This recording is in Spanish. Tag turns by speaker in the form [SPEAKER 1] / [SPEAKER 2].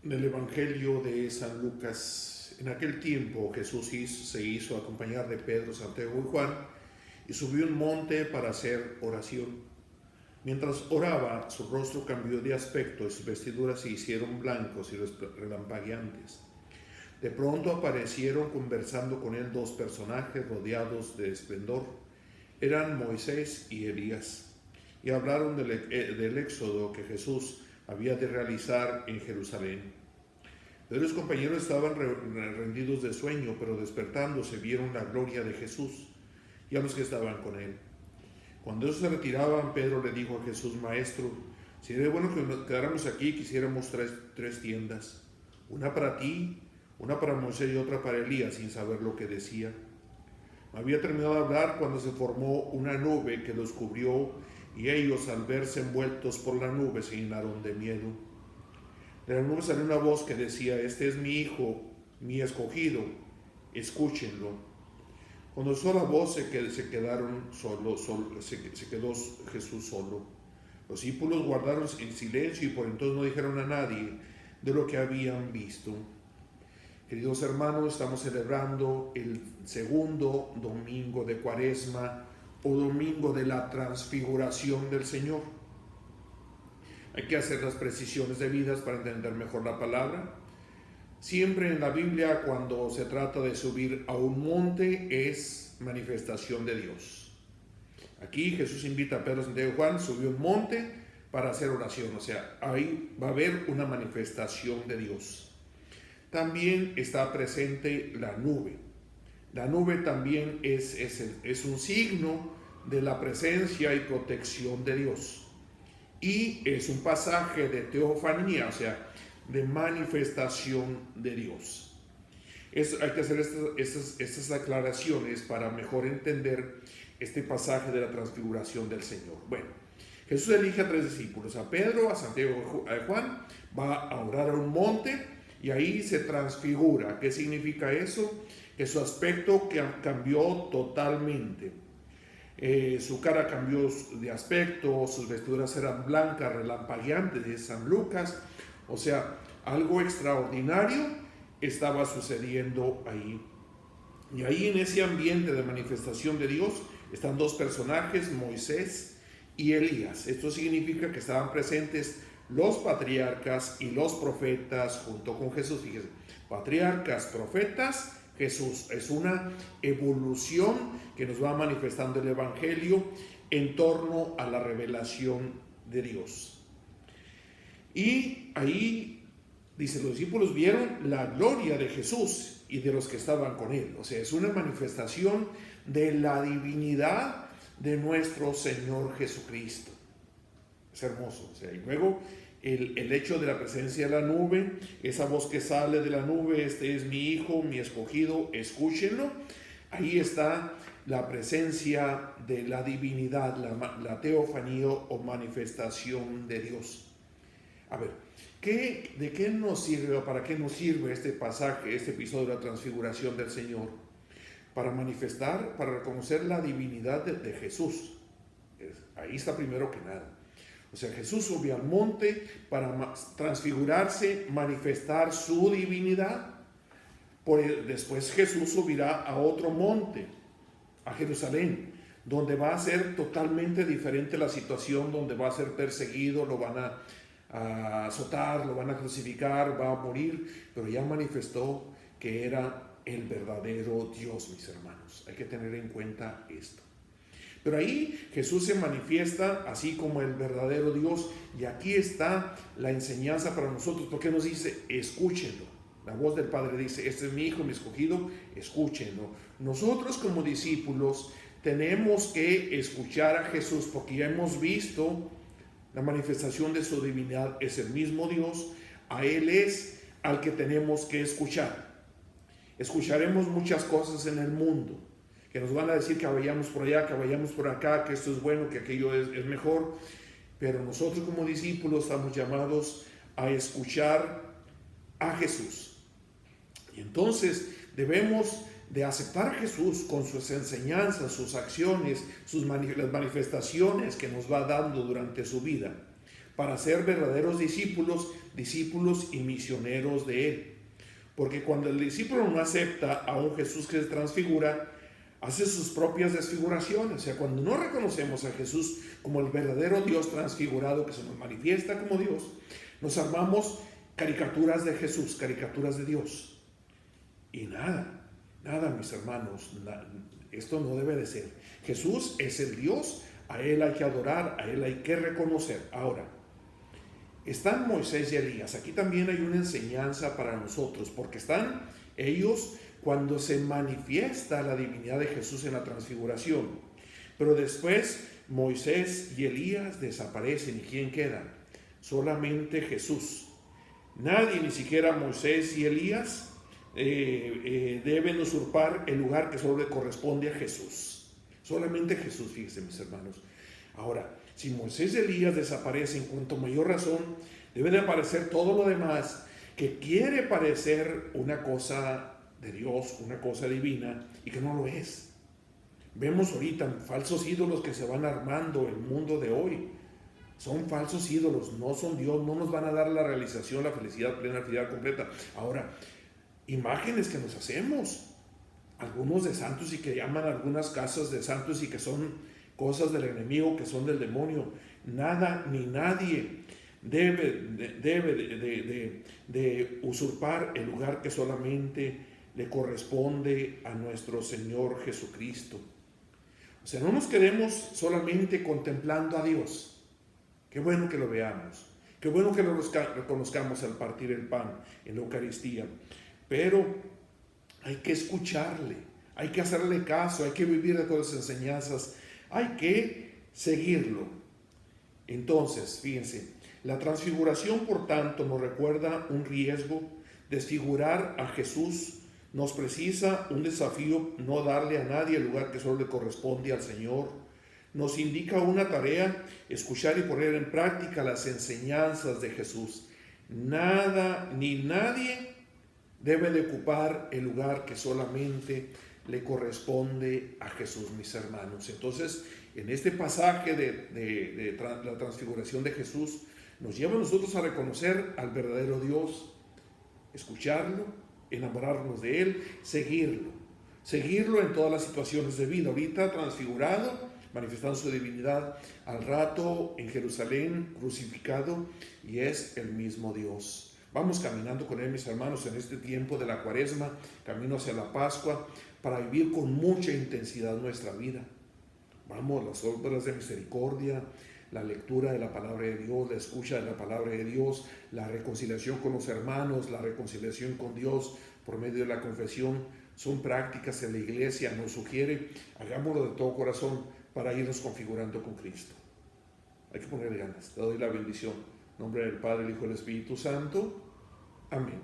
[SPEAKER 1] En el Evangelio de San Lucas, en aquel tiempo Jesús se hizo acompañar de Pedro, Santiago y Juan y subió un monte para hacer oración. Mientras oraba, su rostro cambió de aspecto y sus vestiduras se hicieron blancos y relampagueantes. De pronto aparecieron conversando con él dos personajes rodeados de esplendor. Eran Moisés y Elías, y hablaron del éxodo que Jesús había de realizar en Jerusalén. Pedro y sus compañeros estaban rendidos de sueño, pero despertándose vieron la gloria de Jesús y a los que estaban con él. Cuando ellos se retiraban, Pedro le dijo a Jesús: Maestro, sería bueno que nos quedáramos aquí y quisiéramos tres tiendas, una para ti, una para Moisés y otra para Elías, sin saber lo que decía. Había terminado de hablar cuando se formó una nube que los cubrió, y ellos, al verse envueltos por la nube, se llenaron de miedo. De la nube salió una voz que decía: Este es mi hijo, mi escogido, escúchenlo. Cuando oyó la voz se quedó Jesús solo. Los discípulos guardaron en silencio y por entonces no dijeron a nadie de lo que habían visto. Queridos hermanos, estamos celebrando el segundo domingo de Cuaresma o domingo de la transfiguración del Señor. Hay que hacer las precisiones debidas para entender mejor la palabra. Siempre en la Biblia, cuando se trata de subir a un monte, es manifestación de Dios. Aquí Jesús invita a Pedro, Santiago y Juan, subió un monte para hacer oración. O sea, ahí va a haber una manifestación de Dios. También está presente la nube. La nube también es un signo de la presencia y protección de Dios. Y es un pasaje de teofanía, o sea, de manifestación de Dios. Hay que hacer estas aclaraciones para mejor entender este pasaje de la transfiguración del Señor. Bueno, Jesús elige a tres discípulos, a Pedro, a Santiago y a Juan, va a orar a un monte y ahí se transfigura. ¿Qué significa eso? Que su aspecto cambió totalmente. Su cara cambió de aspecto, sus vestiduras eran blancas, relampagueantes, de San Lucas. O sea, algo extraordinario estaba sucediendo ahí. Y ahí, en ese ambiente de manifestación de Dios, están dos personajes, Moisés y Elías. Esto significa que estaban presentes los patriarcas y los profetas junto con Jesús. Fíjense, patriarcas, profetas, Jesús. Es una evolución que nos va manifestando el Evangelio en torno a la revelación de Dios. Y ahí, dice, los discípulos vieron la gloria de Jesús y de los que estaban con él. O sea, es una manifestación de la divinidad de nuestro Señor Jesucristo. Es hermoso. O sea, y luego el hecho de la presencia de la nube, esa voz que sale de la nube: este es mi hijo, mi escogido, escúchenlo. Ahí está la presencia de la divinidad, la teofanía o manifestación de Dios. A ver, ¿de qué nos sirve o para qué nos sirve este pasaje, este episodio de la transfiguración del Señor? Para manifestar, para reconocer la divinidad de Jesús. Ahí está primero que nada. O sea, Jesús subió al monte para transfigurarse, manifestar su divinidad. Después Jesús subirá a otro monte, a Jerusalén, donde va a ser totalmente diferente la situación, donde va a ser perseguido, lo van a azotar, lo van a crucificar, va a morir, pero ya manifestó que era el verdadero Dios, mis hermanos. Hay que tener en cuenta esto. Pero ahí Jesús se manifiesta así como el verdadero Dios, y aquí está la enseñanza para nosotros, porque nos dice: escúchenlo. La voz del Padre dice: este es mi hijo, mi escogido, escúchenlo. Nosotros como discípulos tenemos que escuchar a Jesús, porque ya hemos visto la manifestación de su divinidad. Es el mismo Dios, a Él es al que tenemos que escuchar. Escucharemos muchas cosas en el mundo que nos van a decir que vayamos por allá, que vayamos por acá, que esto es bueno, que aquello es mejor. Pero nosotros como discípulos estamos llamados a escuchar a Jesús. Y entonces debemos de aceptar a Jesús con sus enseñanzas, sus acciones, las manifestaciones que nos va dando durante su vida, para ser verdaderos discípulos y misioneros de Él. Porque cuando el discípulo no acepta a un Jesús que se transfigura, hace sus propias desfiguraciones. O sea, cuando no reconocemos a Jesús como el verdadero Dios transfigurado que se nos manifiesta como Dios, nos armamos caricaturas de Jesús, caricaturas de Dios. Y nada, mis hermanos, esto no debe de ser. Jesús es el Dios, a Él hay que adorar, a Él hay que reconocer. Ahora, están Moisés y Elías. Aquí también hay una enseñanza para nosotros, porque están ellos cuando se manifiesta la divinidad de Jesús en la transfiguración. Pero después Moisés y Elías desaparecen. ¿Y quién queda? Solamente Jesús. Nadie, ni siquiera Moisés y Elías, deben usurpar el lugar que solo le corresponde a Jesús. Solamente Jesús, fíjense, mis hermanos. Ahora, si Moisés y Elías desaparecen, cuanto mayor razón debe de aparecer todo lo demás que quiere parecer una cosa de Dios, una cosa divina, y que no lo es. Vemos ahorita falsos ídolos que se van armando en el mundo de hoy. Son falsos ídolos, no son Dios, no nos van a dar la realización, la felicidad plena, la felicidad completa. Ahora, imágenes que nos hacemos, algunos de santos y que llaman algunas casas de santos y que son cosas del enemigo, que son del demonio. Nada ni nadie debe de usurpar el lugar que solamente le corresponde a nuestro Señor Jesucristo. O sea, no nos quedemos solamente contemplando a Dios. Qué bueno que lo veamos, qué bueno que lo reconozcamos al partir el pan en la Eucaristía, pero hay que escucharle, hay que hacerle caso, hay que vivir de todas las enseñanzas, hay que seguirlo. Entonces, fíjense, la transfiguración, por tanto, nos recuerda un riesgo. Desfigurar a Jesús nos precisa un desafío, no darle a nadie el lugar que solo le corresponde al Señor. Nos indica una tarea, escuchar y poner en práctica las enseñanzas de Jesús. Nada ni nadie debe de ocupar el lugar que solamente le corresponde a Jesús, mis hermanos. Entonces, en este pasaje de la transfiguración de Jesús, nos lleva a nosotros a reconocer al verdadero Dios, escucharlo, enamorarnos de Él, seguirlo en todas las situaciones de vida. Ahorita transfigurado, manifestando su divinidad, al rato en Jerusalén, crucificado, y es el mismo Dios. Vamos caminando con Él, mis hermanos, en este tiempo de la Cuaresma, camino hacia la Pascua, para vivir con mucha intensidad nuestra vida. Vamos, las obras de misericordia, la lectura de la palabra de Dios, la escucha de la palabra de Dios, la reconciliación con los hermanos, la reconciliación con Dios por medio de la confesión, son prácticas que la Iglesia nos sugiere. Hagámoslo de todo corazón para irnos configurando con Cristo. Hay que poner ganas. Te doy la bendición. En nombre del Padre, el Hijo y el Espíritu Santo. Amén.